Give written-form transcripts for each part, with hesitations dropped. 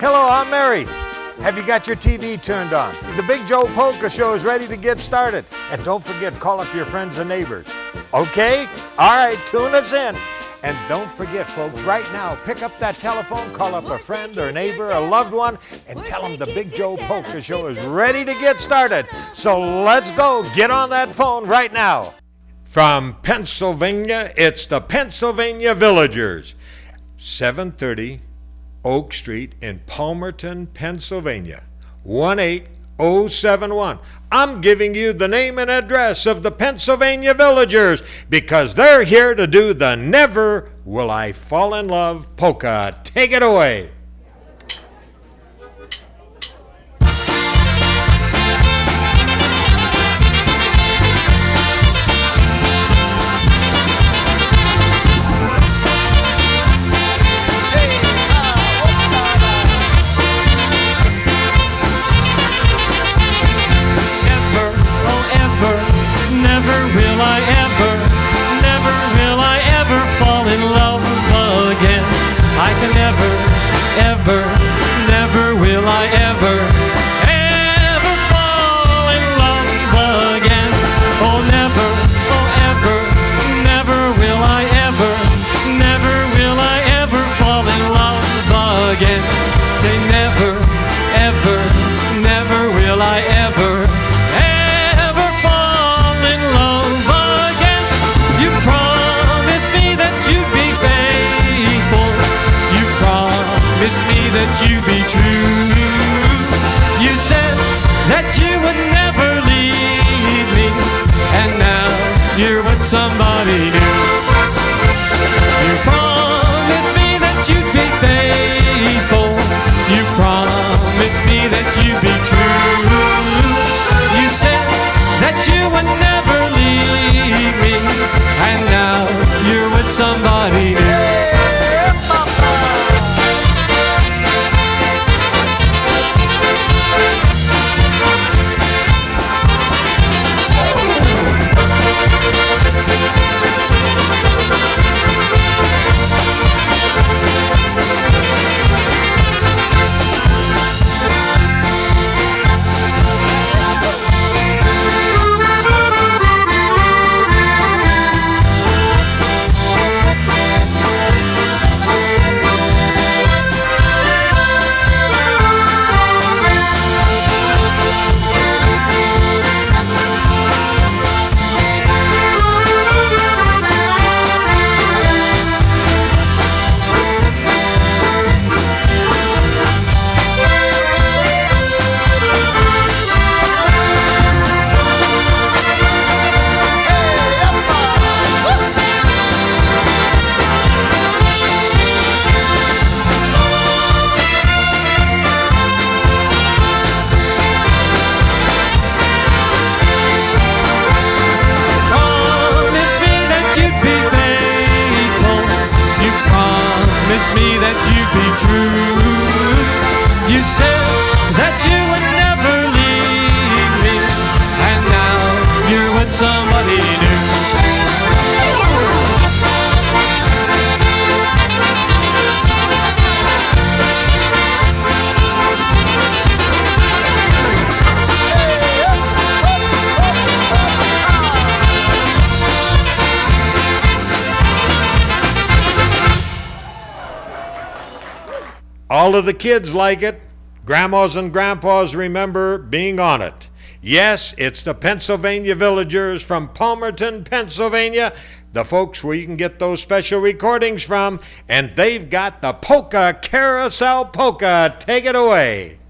Hello, I'm Mary. Have you got your TV turned on? The Big Joe Polka show is ready to get started. And don't forget, call up your friends and neighbors. Okay? All right, tune us in. And don't forget, folks, right now, pick up that telephone, call up a friend or neighbor, a loved one, and tell them the Big Joe Polka show is ready to get started. So let's go. Get on that phone right now. From Pennsylvania, it's the Pennsylvania Villagers. 730 Oak Street in Palmerton, Pennsylvania. 18071. I'm giving you the name and address of the Pennsylvania Villagers because they're here to do the Never Will I Fall in Love polka. Take it away. Never will I ever fall in love again. Oh, never, oh, ever, never will I ever fall in love again. Say never, ever, never will I ever fall in love again. You promised me that you'd be faithful. You promised me that you'd be true. You said that you would never leave me, and now you're with somebody new. You promised me that you'd be faithful. You promised me that you'd be true. You said that you would never leave me, and now you're with somebody new. Me that you'd be true. You said that you would never leave me, and now you're with somebody new. All of the kids like it. Grandmas and grandpas remember being on it. Yes, it's the Pennsylvania Villagers from Palmerton, Pennsylvania, the folks where you can get those special recordings from, and they've got the Polka Carousel polka. Take it away.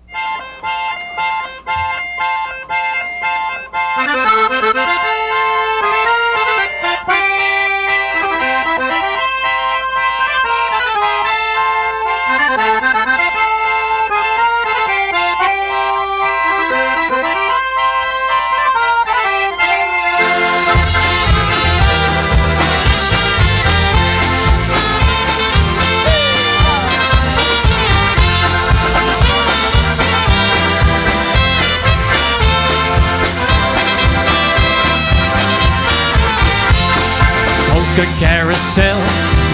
Polka Carousel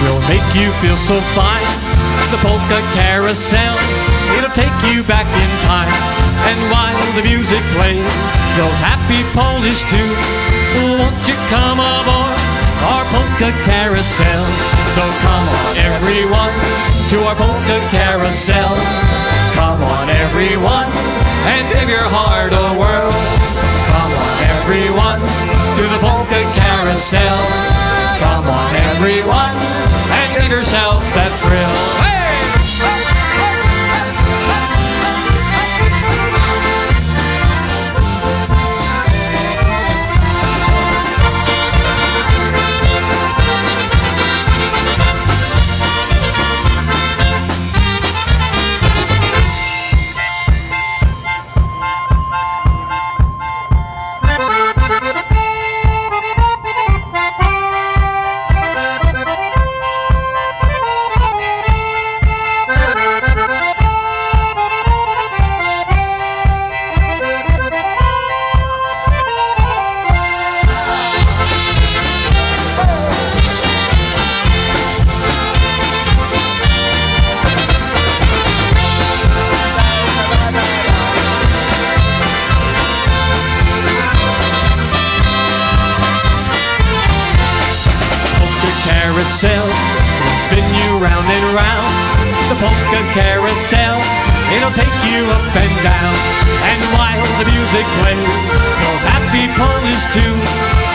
will make you feel so fine. The Polka Carousel it'll take you back in time. And while the music plays those happy Polish tunes, won't you come aboard our Polka Carousel? So come on everyone to our Polka Carousel. Come on everyone and give your heart a whirl. Come on everyone to the Polka Carousel. Come on everyone and give yourself that thrill. Hey! Carousel, spin you round and round. The Polka Carousel, it'll take you up and down. And while the music plays those happy Polish tunes,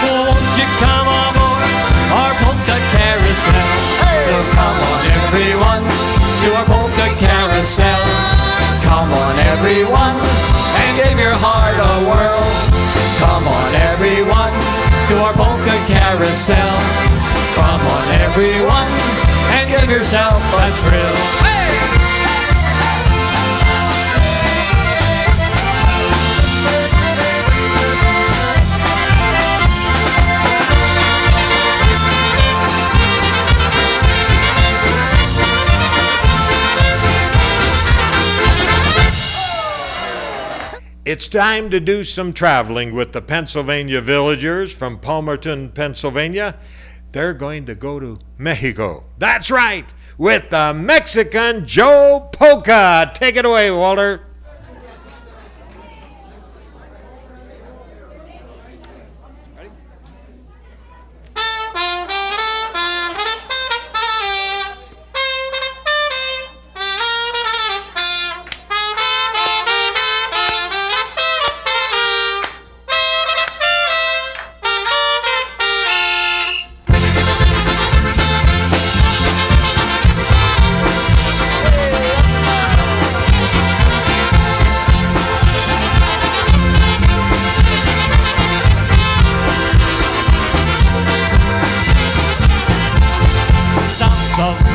won't you come aboard our Polka Carousel? Hey! So come on everyone to our Polka Carousel. Come on everyone and give your heart a whirl. Come on everyone to our Polka Carousel. Come on everyone and give yourself a thrill. Hey! It's time to do some traveling with the Pennsylvania Villagers from Palmerton, Pennsylvania. They're going to go to Mexico. That's right, with the Mexican Joe Polka. Take it away, Walter.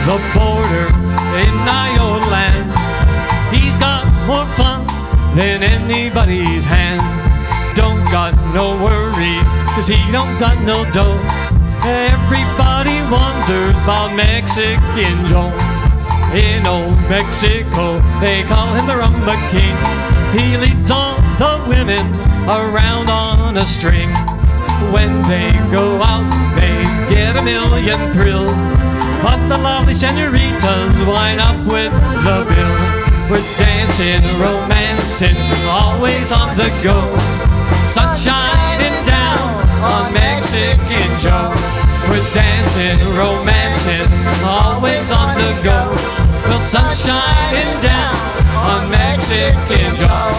The border in Ioland, he's got more fun than anybody's hand. Don't got no worry, 'cause he don't got no dough. Everybody wonders about Mexican Joe. In old Mexico, they call him the Rumba King. He leads all the women around on a string. When they go out, they get a million thrills. But the lovely senoritas wind up with the bill. We're dancing, romancing, always on the go. Sun shining down on Mexican Joe. We're dancing, romancing, always on the go. Well, sun shining down on Mexican Joe.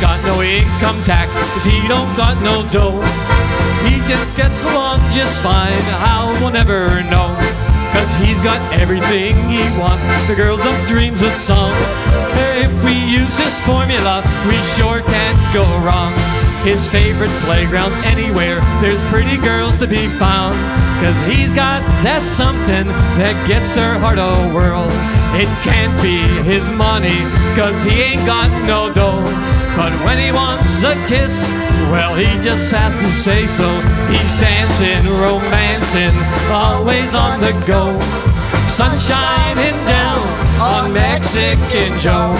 Got no income tax, 'cause he don't got no dough. He just gets along just fine, how we'll never know. 'Cause he's got everything he wants, the girls of dreams a song. If we use his formula, we sure can't go wrong. His favorite playground anywhere, there's pretty girls to be found. 'Cause he's got that something that gets their heart a whirl. It can't be his money, 'cause he ain't got no dough. But when he wants a kiss, well, he just has to say so. He's dancing, romancing, always on the go. Sun shining down on Mexican Joe.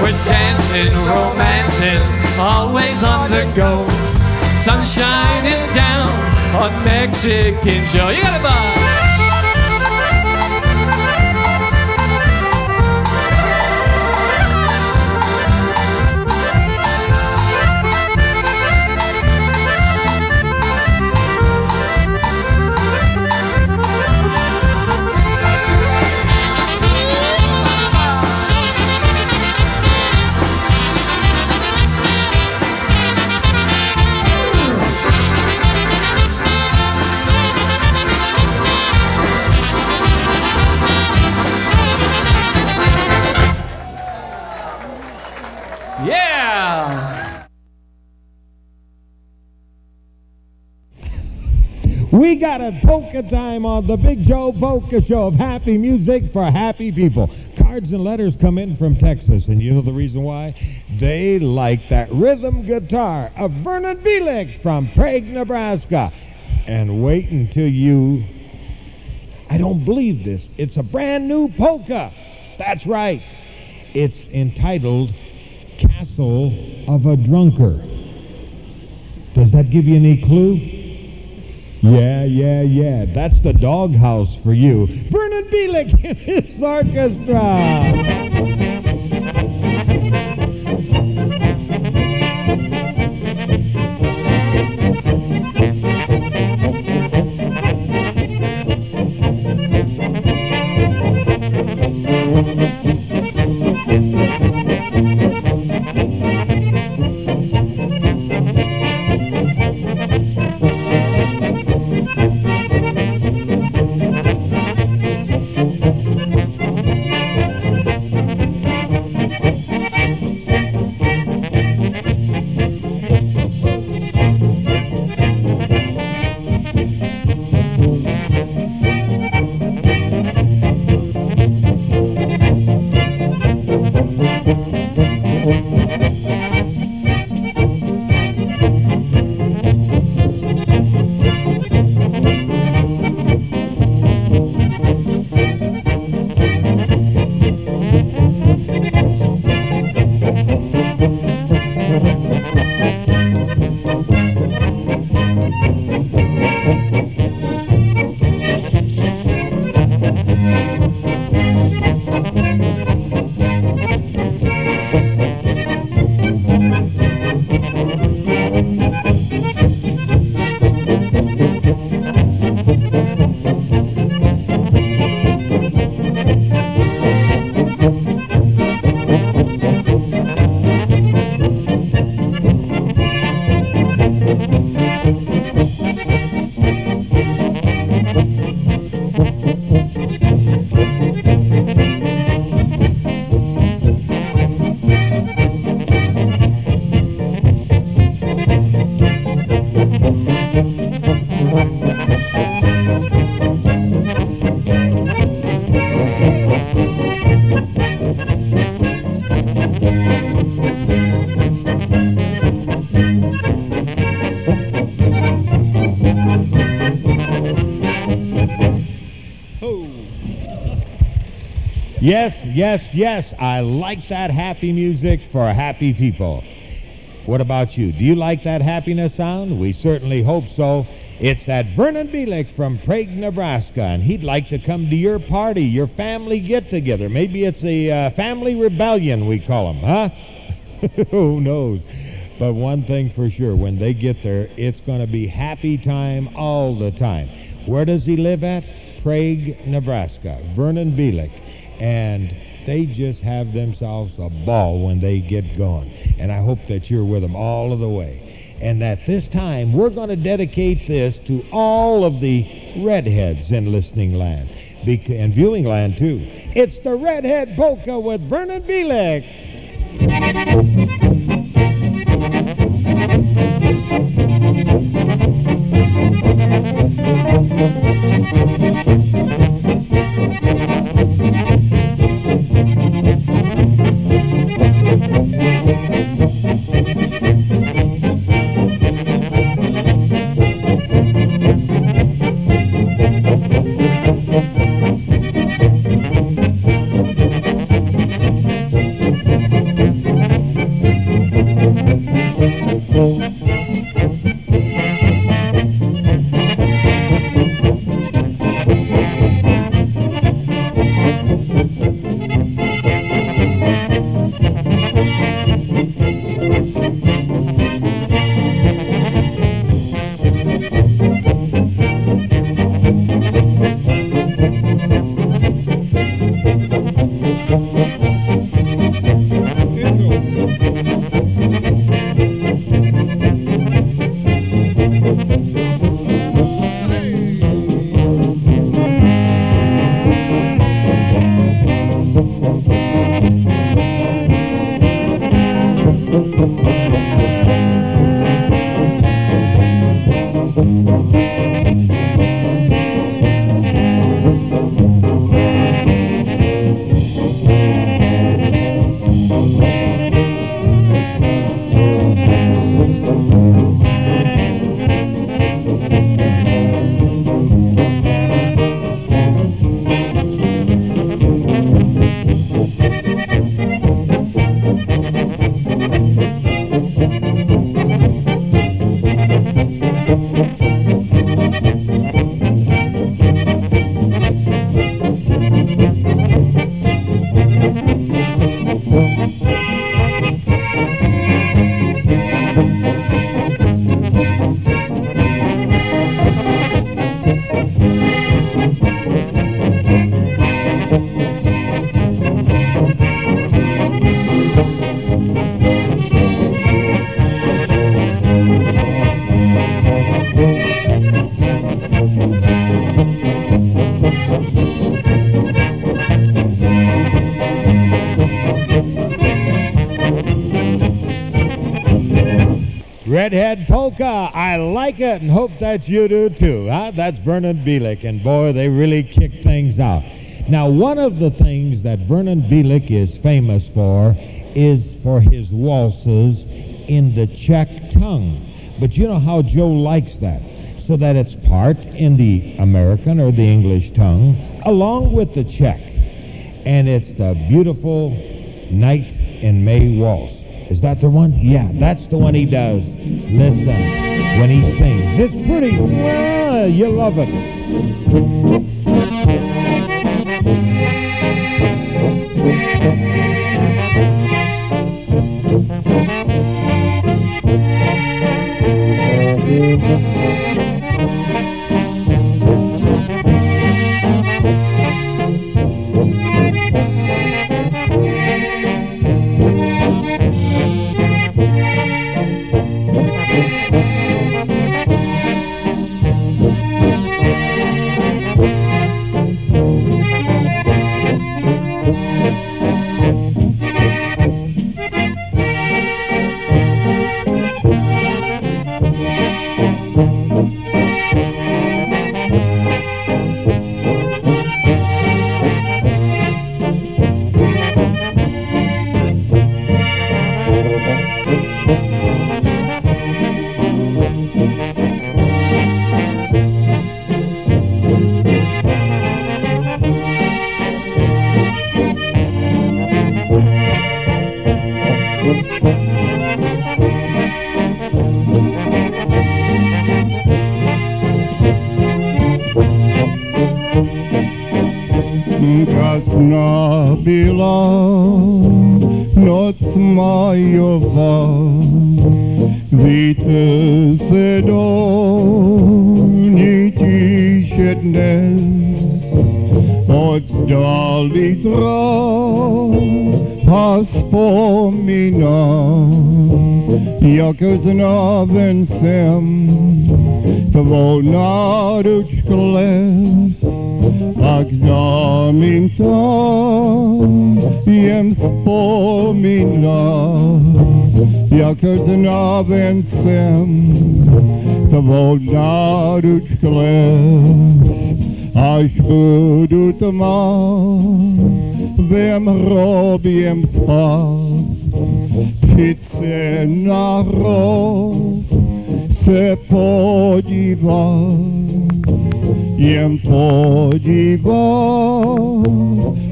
We're dancing, romancing, always on the go. Sun shining down on Mexican Joe. You got it, Bob. We got a polka time on the Big Joe Polka Show of happy music for happy people. Cards and letters come in from Texas, and you know the reason why? They like that rhythm guitar of Vern Belik from Prague, Nebraska. And wait until I don't believe this, it's a brand new polka. That's right. It's entitled Castle of a Drunker. Does that give you any clue? Yeah. That's the doghouse for you. Vern Belik and his orchestra. Yes, I like that happy music for happy people. What about you? Do you like that happiness sound? We certainly hope so. It's that Vern Belik from Prague, Nebraska, and he'd like to come to your party, your family get-together. Maybe it's a family rebellion, we call them, huh? Who knows? But one thing for sure, when they get there, it's going to be happy time all the time. Where does he live at? Prague, Nebraska. Vern Belik. And they just have themselves a ball when they get going. And I hope that you're with them all of the way. And that this time, we're going to dedicate this to all of the redheads in listening land and viewing land, too. It's the Redhead Polka with Vern Belik. Redhead Polka, I like it and hope that you do too. Huh? That's Vern and Belik, and boy, they really kick things out. Now, one of the things that Vern and Belik is famous for is for his waltzes in the Czech tongue. But you know how Joe likes that, so that it's part in the American or the English tongue, along with the Czech. And it's the beautiful Night in May waltz. Is that the one? Yeah, that's the one he does. Listen, when he sings. It's pretty, well, you love it. Krásná byla noc majová, vítr se do ní tíše dnes, odzdálí tráv a vzpomíná, jak znaven jsem tvou náruč kles. Tak znám tam jem vzpomínat, jak znaven jsem tvou náruč kles. Až budu tma, vem hroběm spát, přijď se na hrob se podívat. Jem podívat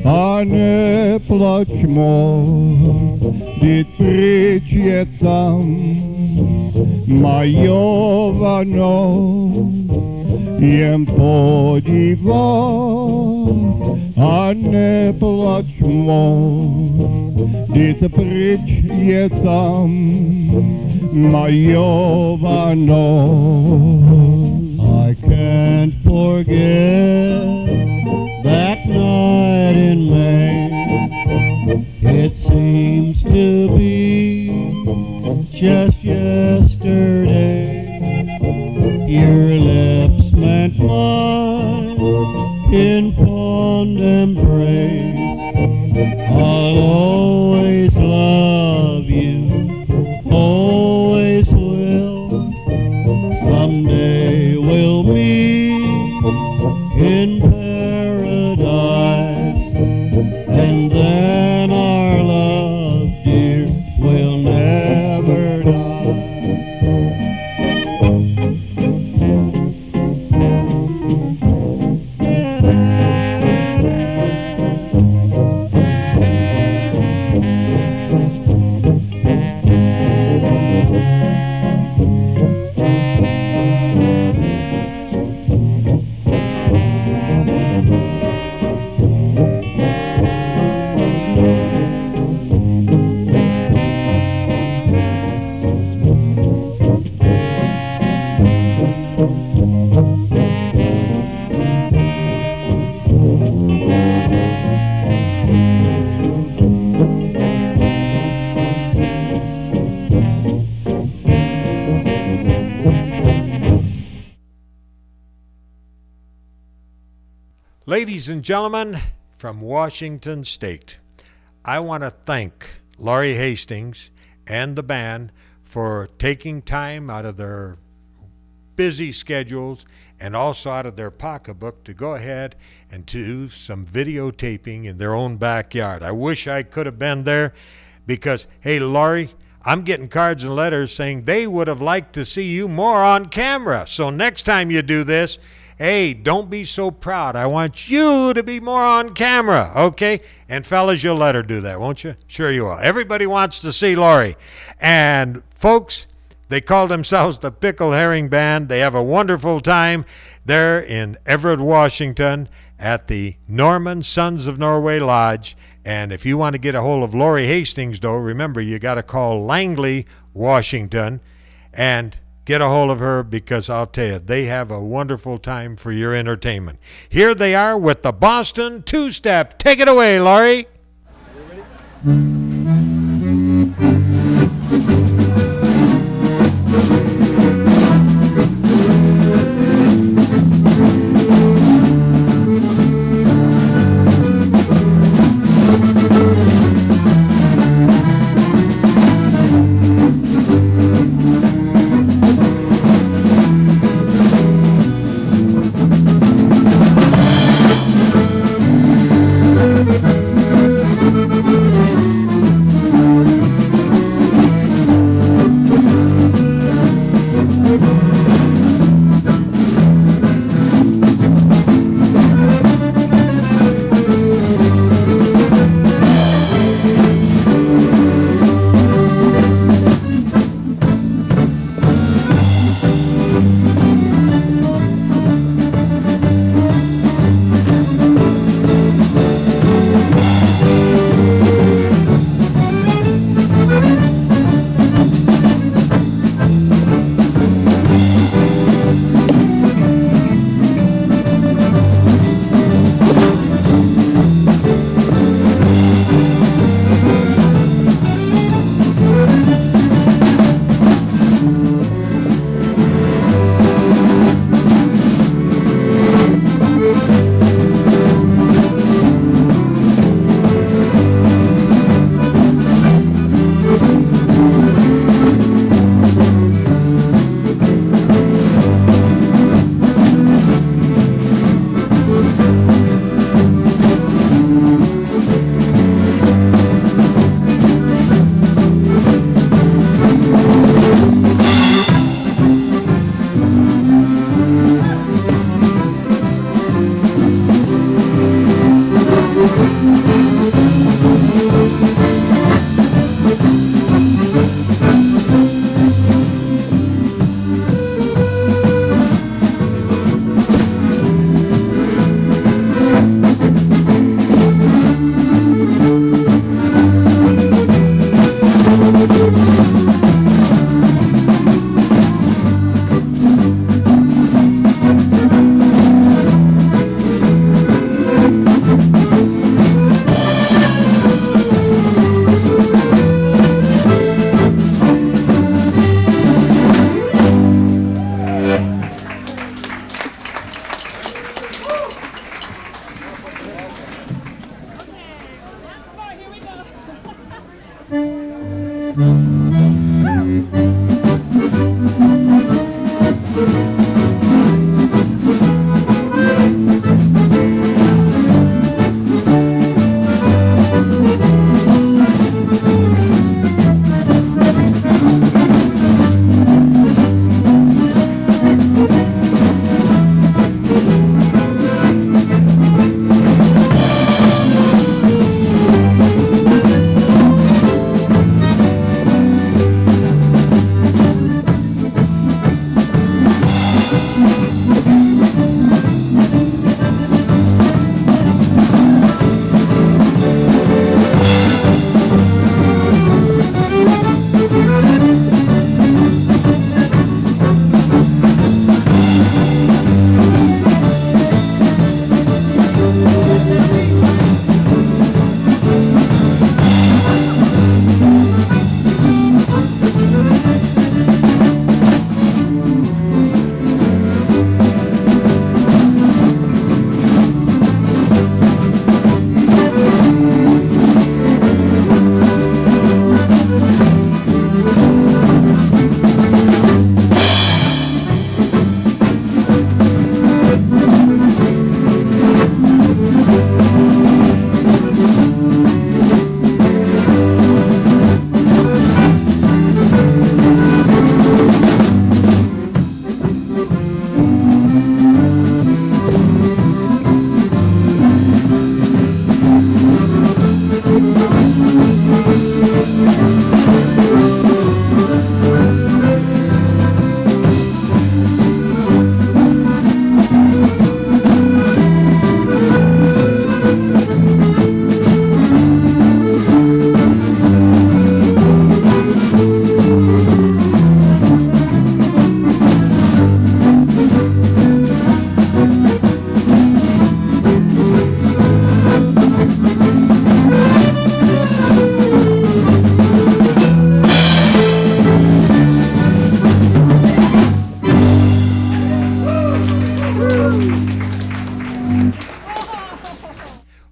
a neplač moc, vždyť pryč je tam majovanosť jem podívať a neplač moc, když pryč je tam majovanosť. I can't forget that night in May. It seems to be just yesterday. Your lips met mine in fond embrace. I'll always love you, always will. Someday we'll meet in paradise, and then our love, dear, will never die. Ladies and gentlemen, from Washington State, I want to thank Laurie Hastings and the band for taking time out of their busy schedules and also out of their pocketbook to go ahead and do some videotaping in their own backyard. I wish I could have been there because, hey, Laurie, I'm getting cards and letters saying they would have liked to see you more on camera. So next time you do this, hey, don't be so proud. I want you to be more on camera, okay? And fellas, you'll let her do that, won't you? Sure you will. Everybody wants to see Laurie. And folks, they call themselves the Pickle Herring Band. They have a wonderful time there in Everett, Washington at the Norman Sons of Norway Lodge. And if you want to get a hold of Laurie Hastings, though, remember, you got to call Langley, Washington, and get a hold of her because I'll tell you, they have a wonderful time for your entertainment. Here they are with the Boston Two-Step. Take it away, Laurie.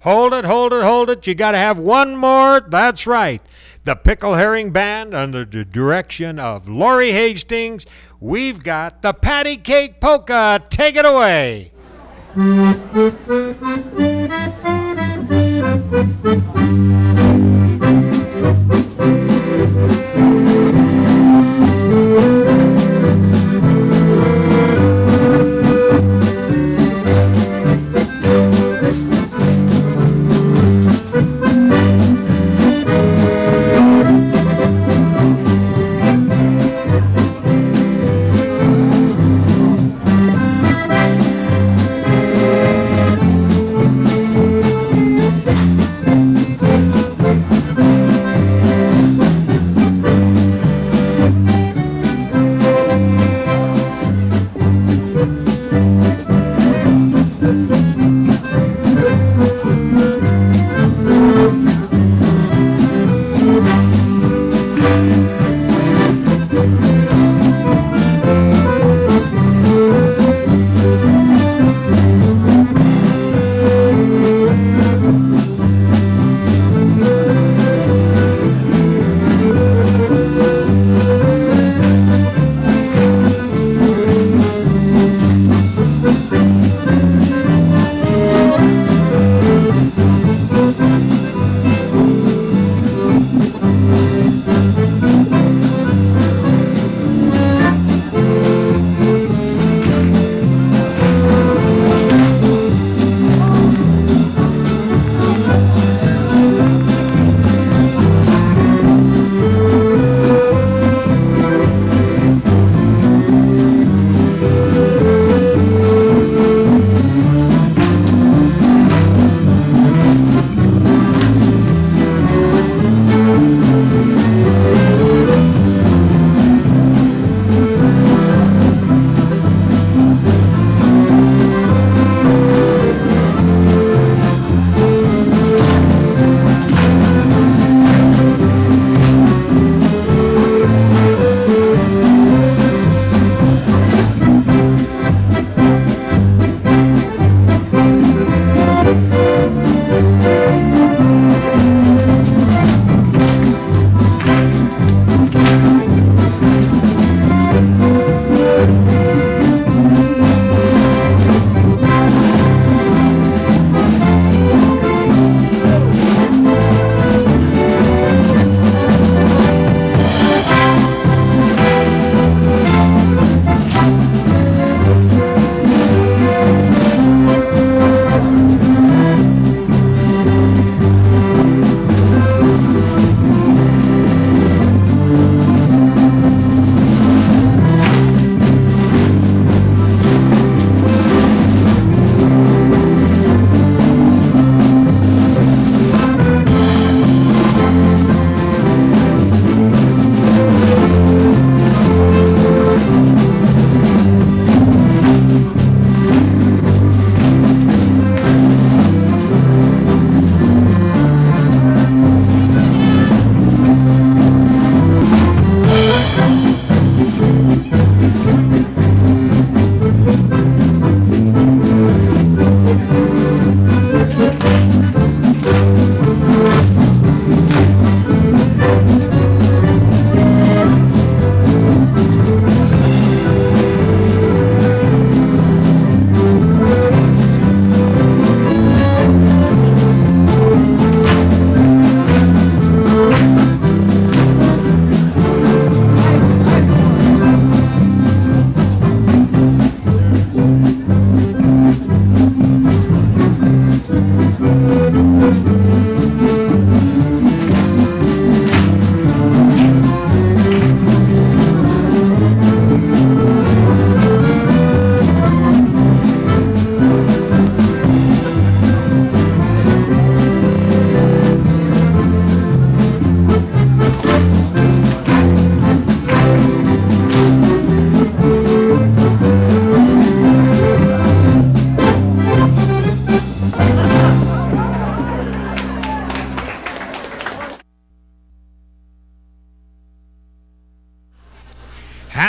Hold it, hold it, hold it. You got to have one more. That's right. The Pickle Herring Band, under the direction of Laurie Hastings, we've got the Patty Cake Polka. Take it away.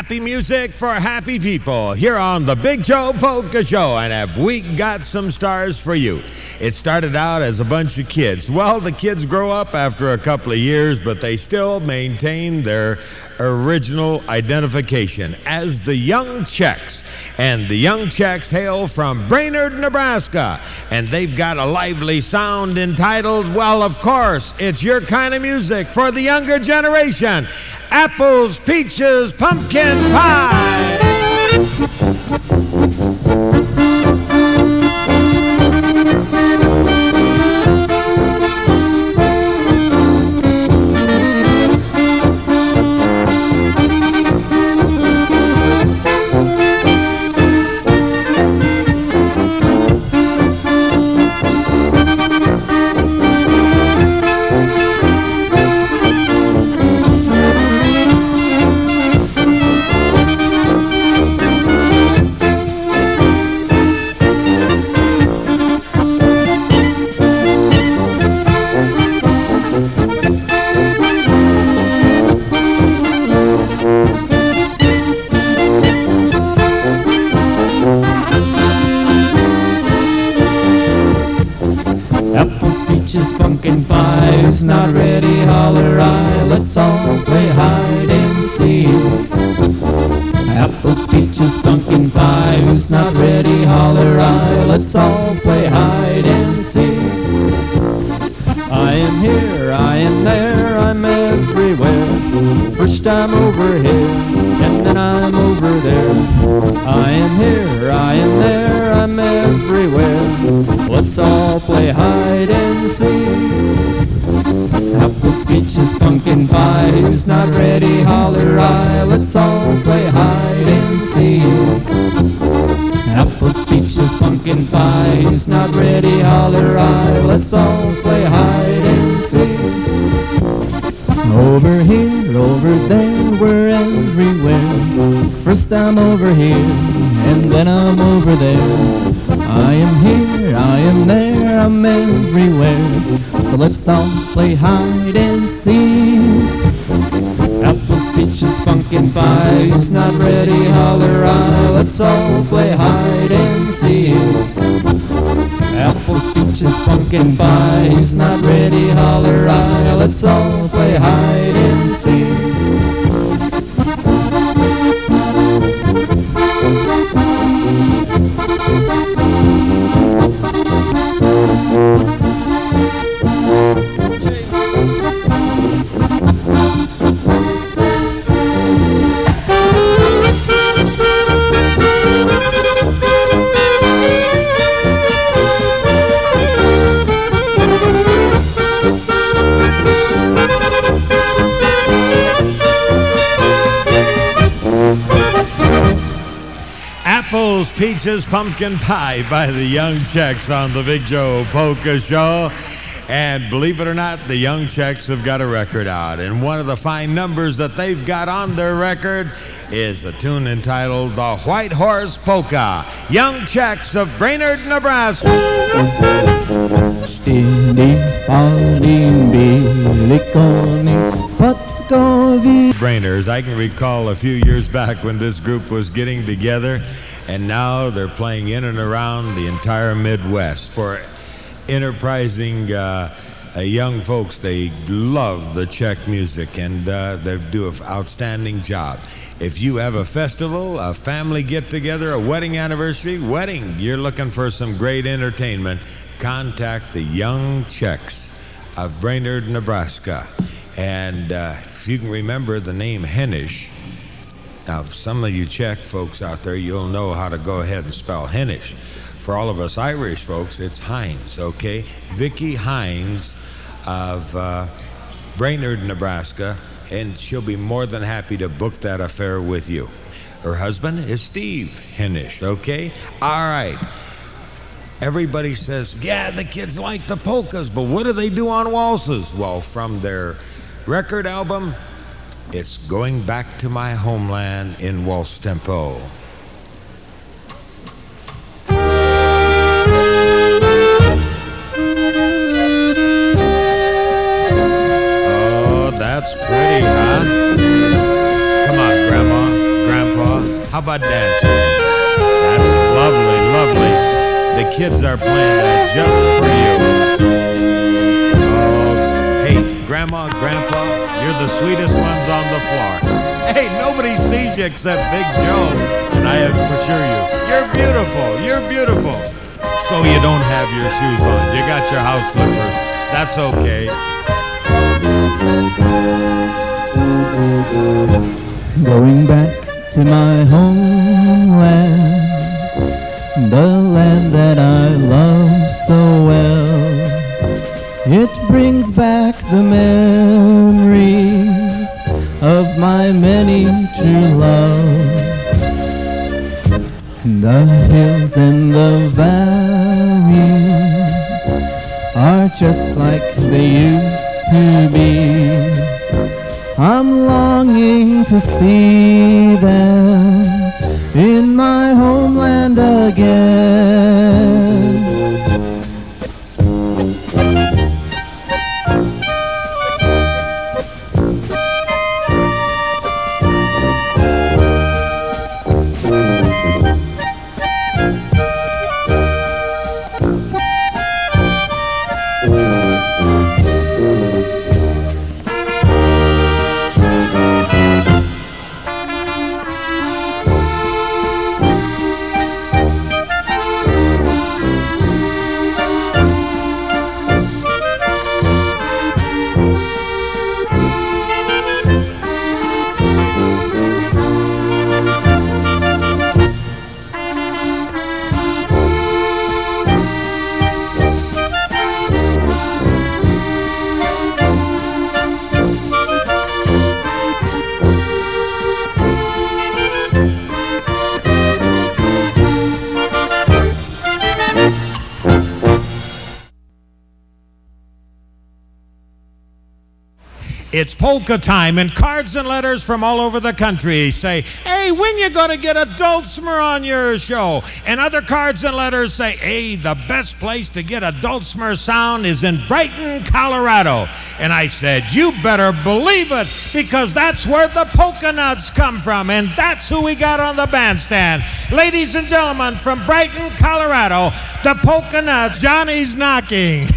Happy music for happy people here on the Big Joe Polka Show. And have we got some stars for you? It started out as a bunch of kids. Well, the kids grow up after a couple of years, but they still maintain their original identification as the Young Czechs. And the Young Czechs hail from Brainerd, Nebraska. And they've got a lively sound entitled, well, of course, it's your kind of music for the younger generation. Apples, peaches, pumpkin pie. Pumpkin pie, who's not ready, holler I. Let's all play hide and seek. Apples, peaches, pumpkin pie, who's not ready, holler I. Let's all play hide and seek. I am here, I am there, I'm everywhere. First I'm over here, and then I'm over there. I am here, I am there, I'm everywhere. Let's all play hide and seek. Apples, peaches, pumpkin pie, who's not ready, holler I. Let's all play hide and seek. Apples, peaches, pumpkin pie, who's not ready, holler I. Let's all play hide and seek. Over here, over there, we're everywhere. First I'm over here, and then I'm over there. I am here, I am there, I'm everywhere. So let's all play hide and seek. Apples, peaches, pumpkin pie, who's not ready, holler I. Let's all play hide and seek. Apples, peaches, pumpkin pie, who's not ready, holler I. Let's all play hide and seek. Apples, peaches, pumpkin pie by the Young Czechs on the Big Joe Polka Show. And believe it or not, the Young Czechs have got a record out. And one of the fine numbers that they've got on their record is a tune entitled The White Horse Polka. Young Czechs of Brainerd, Nebraska. Brainers, I can recall a few years back when this group was getting together, and now they're playing in and around the entire Midwest for enterprising young folks. They love the Czech music, and they do an outstanding job. If you have a festival, a family get-together, a wedding anniversary, you're looking for some great entertainment, contact the Young Czechs of Brainerd, Nebraska. And if you can remember the name Hennish, now some of you Czech folks out there, you'll know how to go ahead and spell Hennish. For all of us Irish folks, it's Hines, okay? Vicki Hines of Brainerd, Nebraska, and she'll be more than happy to book that affair with you. Her husband is Steve Hennish, okay? All right. Everybody says, yeah, the kids like the polkas, but what do they do on waltzes? Well, from their record album, it's Going Back to My Homeland in Waltz Tempo. Oh, that's pretty, huh? Come on, Grandma, Grandpa, how about dancing? That's lovely, lovely. The kids are playing that just for you. Oh, hey, Grandma, Grandpa, you're the sweetest ones on the floor. Hey, nobody sees you except Big Joe, and I assure you, you're beautiful, you're beautiful. So you don't have your shoes on. You got your house slippers. That's okay. Going back to my homeland, the land that I love so well. It brings back the memories of my many true love. The hills and the valleys are just like they used to be. I'm longing to see them in my homeland again. It's polka time, and cards and letters from all over the country say, hey, when you gonna get a Dulcimer on your show? And other cards and letters say, hey, the best place to get a Dulcimer sound is in Brighton, Colorado. And I said, you better believe it, because that's where the polka nuts come from, and that's who we got on the bandstand. Ladies and gentlemen, from Brighton, Colorado, the polka nuts, Johnny's Knocking.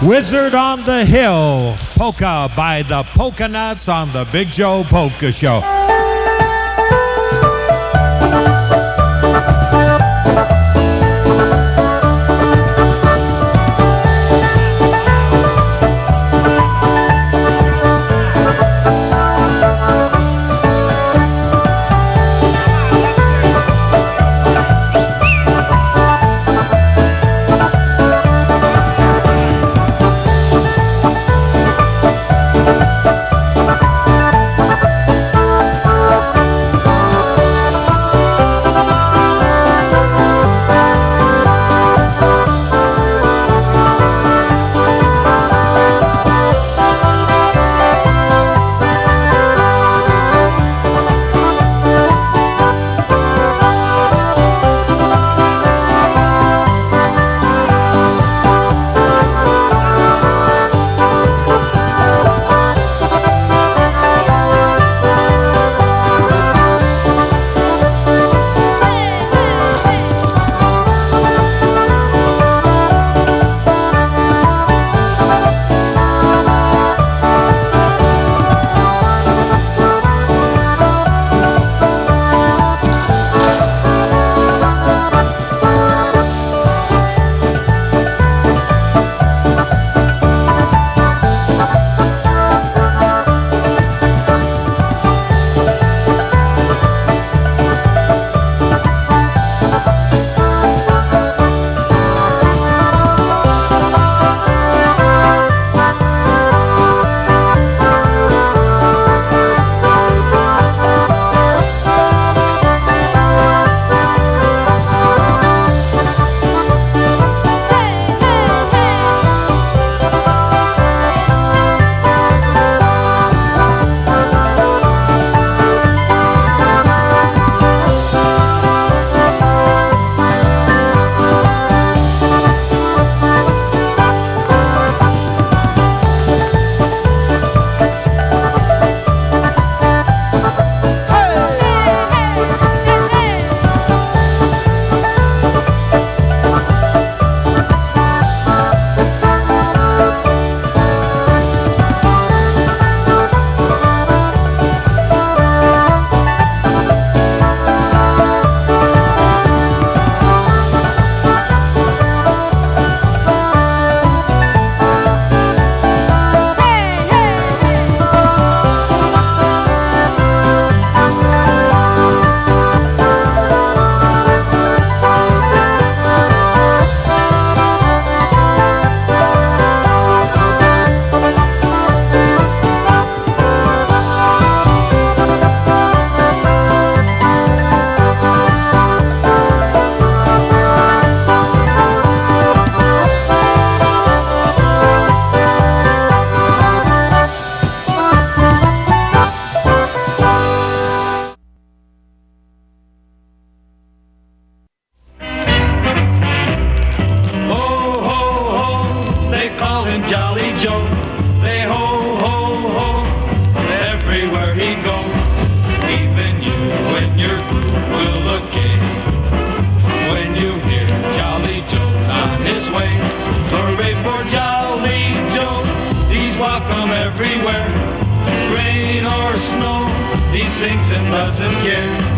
Wizard on the Hill, Polka by the Polka Nuts on the Big Joe Polka Show. Welcome everywhere, rain or snow, he sings and doesn't care.